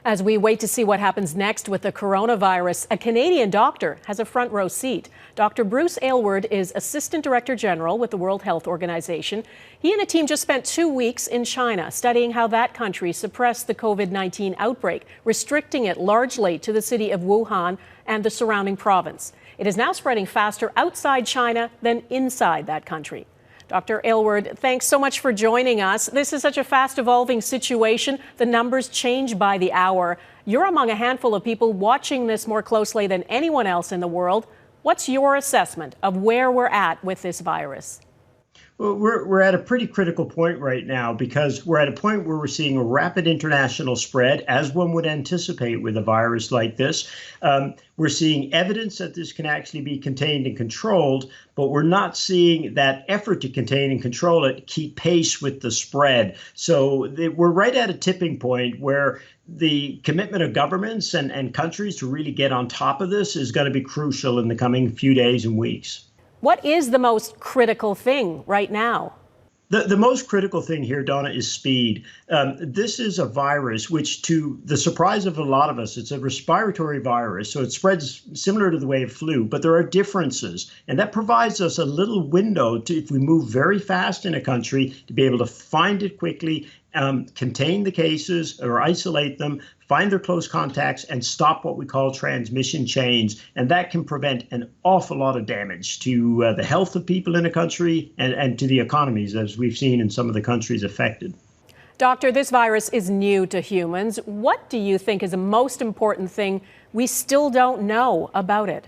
As we wait to see what happens next with the coronavirus, a Canadian doctor has a front row seat. Dr. Bruce Aylward is Assistant Director General with the World Health Organization. He and a team just spent 2 weeks in China studying how that country suppressed the COVID-19 outbreak, restricting it largely to the city of Wuhan and the surrounding province. It is now spreading faster outside China than inside that country. Dr. Aylward, thanks so much for joining us. This is such a fast-evolving situation. The numbers change by the hour. You're among a handful of people watching this more closely than anyone else in the world. What's your assessment of where we're at with this virus? Well, we're at a pretty critical point right now because we're at a point where we're seeing a rapid international spread, as one would anticipate with a virus like this. We're seeing evidence that this can actually be contained and controlled, but we're not seeing that effort to contain and control it keep pace with the spread. So we're right at a tipping point where the commitment of governments and countries to really get on top of this is going to be crucial in the coming few days and weeks. What is the most critical thing right now? The most critical thing here, Dawna, is speed. This is a virus which, to the surprise of a lot of us, it's a respiratory virus, so it spreads similar to the way of flu, but there are differences. And that provides us a little window to, if we move very fast in a country, to be able to find it quickly, contain the cases or isolate them, find their close contacts, and stop what we call transmission chains. And that can prevent an awful lot of damage to the health of people in a country and to the economies, as we've seen in some of the countries affected. Doctor, this virus is new to humans. What do you think is the most important thing we still don't know about it?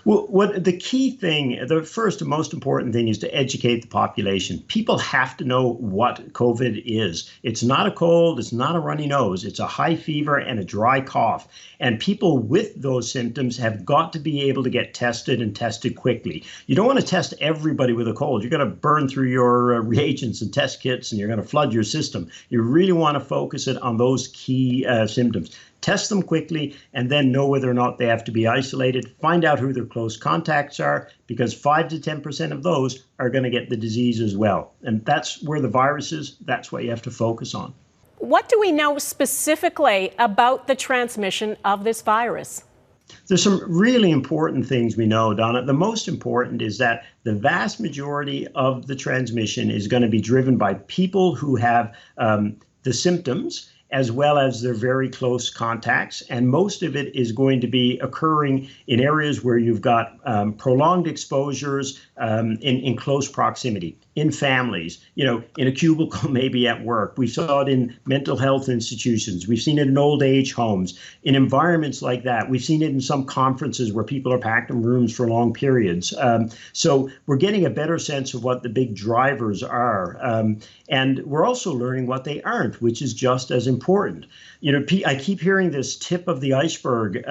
Well, the key thing, the first and most important thing is to educate the population. People have to know what COVID is. It's not a cold, it's not a runny nose, it's a high fever and a dry cough. And people with those symptoms have got to be able to get tested and tested quickly. You don't want to test everybody with a cold. You're going to burn through your reagents and test kits, and you're going to flood your system. You really want to focus it on those key symptoms. Test them quickly and then know whether or not they have to be isolated. Find out who their close contacts are, because 5 to 10% of those are going to get the disease as well. And that's where the virus is. That's what you have to focus on. What do we know specifically about the transmission of this virus? There's some really important things we know, Dawna. The most important is that the vast majority of the transmission is going to be driven by people who have the symptoms, as well as their very close contacts. And most of it is going to be occurring in areas where you've got prolonged exposures in close proximity, in families, in a cubicle, maybe at work. We saw it in mental health institutions. We've seen it in old age homes, in environments like that. We've seen it in some conferences where people are packed in rooms for long periods. So we're getting a better sense of what the big drivers are. And we're also learning what they aren't, which is just as important. I keep hearing this tip of the iceberg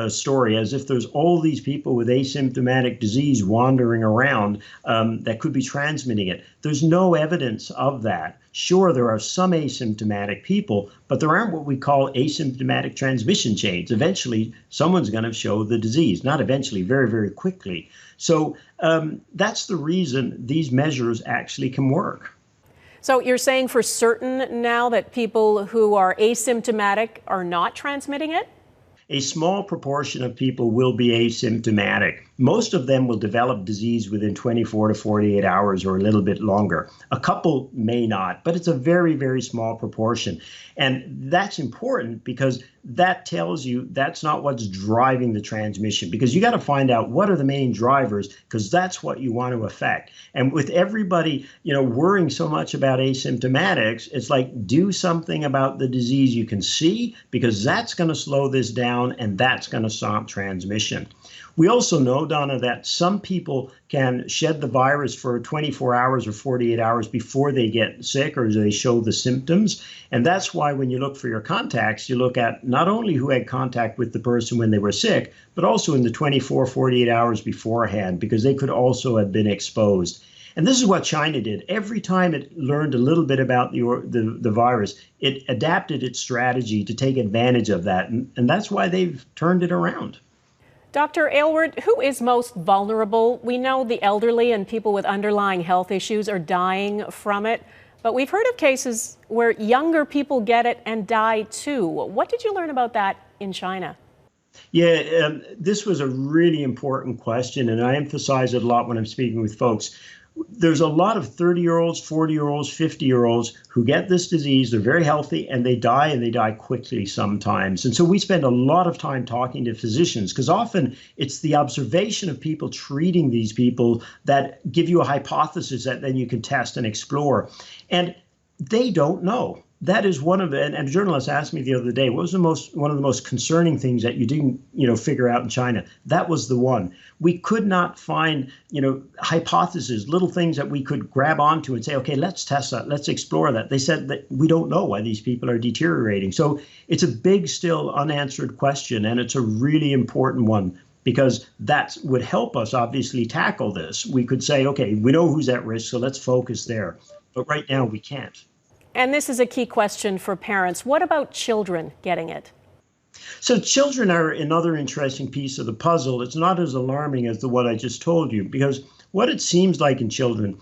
story, as if there's all these people with asymptomatic disease wandering around that could be transmitting it. There's no evidence of that. Sure, there are some asymptomatic people, but there aren't what we call asymptomatic transmission chains. Eventually, someone's going to show the disease, not eventually, very, very quickly. So that's the reason these measures actually can work. So you're saying for certain now that people who are asymptomatic are not transmitting it? A small proportion of people will be asymptomatic. Most of them will develop disease within 24 to 48 hours or a little bit longer. A couple may not, but it's a very, very small proportion. And that's important because that tells you that's not what's driving the transmission, because you got to find out what are the main drivers, because that's what you want to affect. And with everybody, worrying so much about asymptomatics, it's like, do something about the disease you can see, because that's going to slow this down and that's going to stop transmission. We also know, Dawna, that some people can shed the virus for 24 hours or 48 hours before they get sick or they show the symptoms. And that's why when you look for your contacts, you look at not only who had contact with the person when they were sick, but also in the 24, 48 hours beforehand, because they could also have been exposed. And this is what China did. Every time it learned a little bit about the virus, it adapted its strategy to take advantage of that. And that's why they've turned it around. Dr. Aylward, who is most vulnerable? We know the elderly and people with underlying health issues are dying from it. But we've heard of cases where younger people get it and die too. What did you learn about that in China? Yeah, this was a really important question, and I emphasize it a lot when I'm speaking with folks. There's a lot of 30-year-olds, 40-year-olds, 50-year-olds who get this disease. They're very healthy and they die quickly sometimes. And so we spend a lot of time talking to physicians because often it's the observation of people treating these people that give you a hypothesis that then you can test and explore. And they don't know. That is one of the, and a journalist asked me the other day, what was one of the most concerning things that you didn't, figure out in China? That was the one. We could not find, hypotheses, little things that we could grab onto and say, okay, let's test that, let's explore that. They said that we don't know why these people are deteriorating. So it's a big, still unanswered question, and it's a really important one, because that would help us obviously tackle this. We could say, okay, we know who's at risk, so let's focus there. But right now we can't. And this is a key question for parents. What about children getting it? So children are another interesting piece of the puzzle. It's not as alarming as the one I just told you, because what it seems like in children,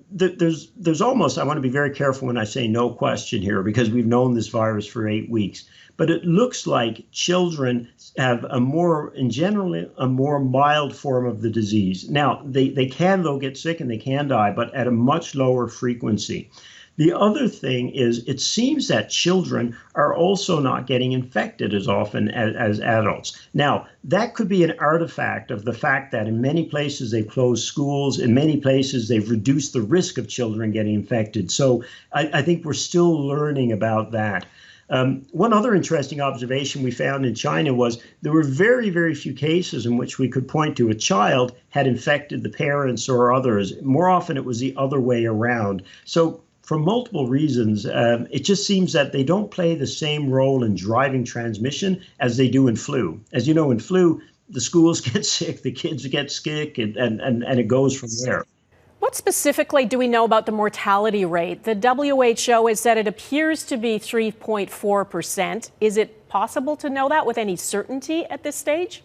there's almost, I want to be very careful when I say no question here, because we've known this virus for 8 weeks. But it looks like children have in general, a more mild form of the disease. Now, they can, though, get sick and they can die, but at a much lower frequency. The other thing is it seems that children are also not getting infected as often as adults. Now, that could be an artifact of the fact that in many places they've closed schools. In many places they've reduced the risk of children getting infected. So I think we're still learning about that. One other interesting observation we found in China was there were very, very few cases in which we could point to a child had infected the parents or others. More often it was the other way around. So for multiple reasons, it just seems that they don't play the same role in driving transmission as they do in flu. As you know, in flu, the schools get sick, the kids get sick, and it goes from there. What specifically do we know about the mortality rate? The WHO has said it appears to be 3.4%. Is it possible to know that with any certainty at this stage?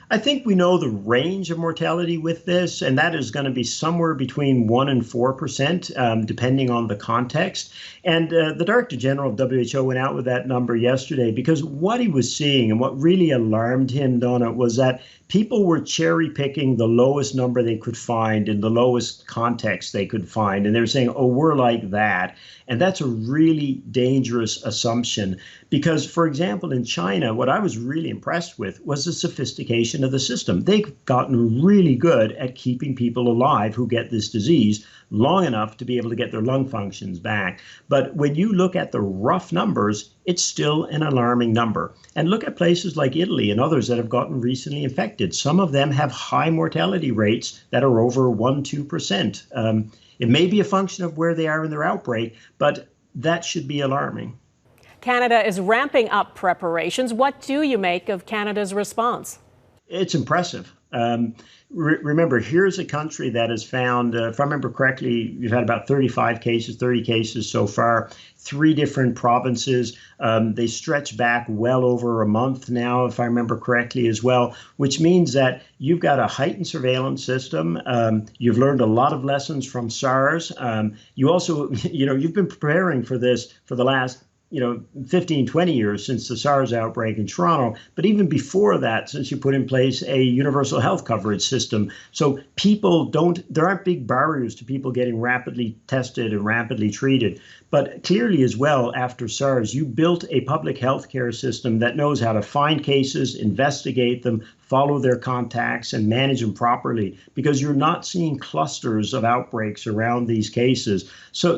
I think we know the range of mortality with this, and that is going to be somewhere between 1% and 4%, depending on the context. And the Director General of WHO went out with that number yesterday because what he was seeing and what really alarmed him, Dawna, was that people were cherry picking the lowest number they could find in the lowest context they could find. And they were saying, oh, we're like that. And that's a really dangerous assumption because, for example, in China, what I was really impressed with was the sophistication of the system. They've gotten really good at keeping people alive who get this disease long enough to be able to get their lung functions back. But when you look at the rough numbers, it's still an alarming number. And look at places like Italy and others that have gotten recently infected. Some of them have high mortality rates that are over 1-2%. It may be a function of where they are in their outbreak, but that should be alarming. Canada is ramping up preparations. What do you make of Canada's response? It's impressive. Remember, here's a country that has found, if I remember correctly, you've had about 30 cases so far, 3 different provinces. They stretch back well over a month now, if I remember correctly as well, which means that you've got a heightened surveillance system. You've learned a lot of lessons from SARS. You also, you've been preparing for this for the last 15, 20 years since the SARS outbreak in Toronto. But even before that, since you put in place a universal health coverage system. So there aren't big barriers to people getting rapidly tested and rapidly treated. But clearly as well, after SARS, you built a public health care system that knows how to find cases, investigate them, follow their contacts, and manage them properly, because you're not seeing clusters of outbreaks around these cases. So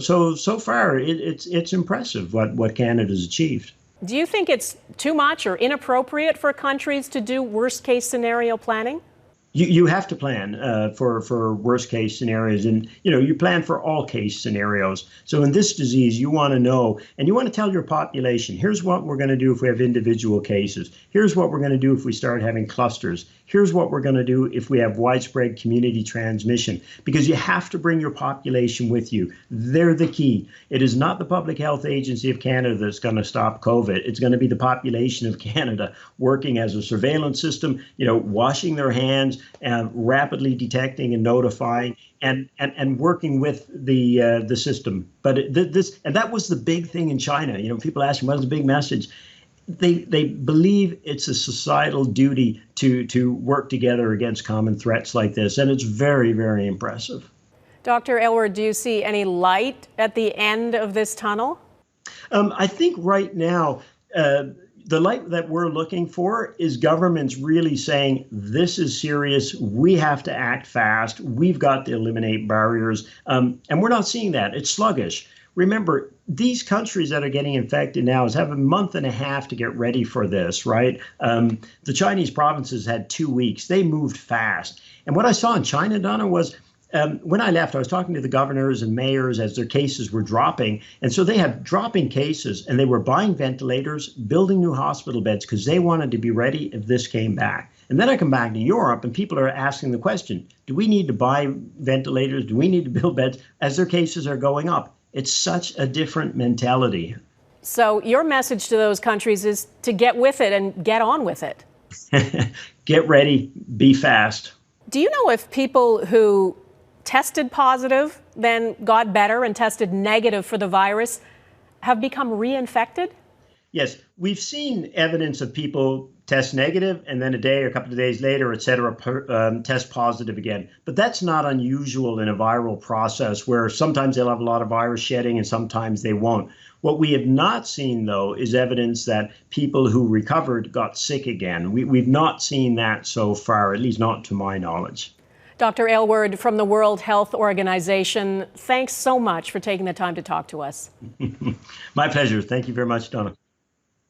far, it's impressive what Canada's achieved. Do you think it's too much or inappropriate for countries to do worst case scenario planning? You have to plan for worst case scenarios, and you plan for all case scenarios. So in this disease, you want to know, and you want to tell your population, here's what we're going to do if we have individual cases. Here's what we're going to do if we start having clusters. Here's what we're going to do if we have widespread community transmission, because you have to bring your population with you. They're the key. It is not the Public Health Agency of Canada that's going to stop COVID. It's going to be the population of Canada working as a surveillance system, washing their hands, rapidly detecting and notifying and working with the system. But that was the big thing in China. People ask me, what's the big message? They believe it's a societal duty to work together against common threats like this, and it's very, very impressive. Dr. Aylward, do you see any light at the end of this tunnel? I think right now, the light that we're looking for is governments really saying, this is serious, we have to act fast, we've got to eliminate barriers, and we're not seeing that. It's sluggish. Remember, these countries that are getting infected now have a month and a half to get ready for this, right? The Chinese provinces had 2 weeks. They moved fast. And what I saw in China, Dawna, was when I left, I was talking to the governors and mayors as their cases were dropping. And so they had dropping cases, and they were buying ventilators, building new hospital beds, because they wanted to be ready if this came back. And then I come back to Europe, and people are asking the question, do we need to buy ventilators? Do we need to build beds as their cases are going up? It's such a different mentality. So your message to those countries is to get with it and get on with it. Get ready, be fast. Do you know if people who tested positive, then got better and tested negative for the virus, have become reinfected? Yes, we've seen evidence of people test negative and then a day or a couple of days later, et cetera, test positive again. But that's not unusual in a viral process where sometimes they'll have a lot of virus shedding and sometimes they won't. What we have not seen, though, is evidence that people who recovered got sick again. We've not seen that so far, at least not to my knowledge. Dr. Aylward from the World Health Organization, thanks so much for taking the time to talk to us. My pleasure. Thank you very much, Dawna.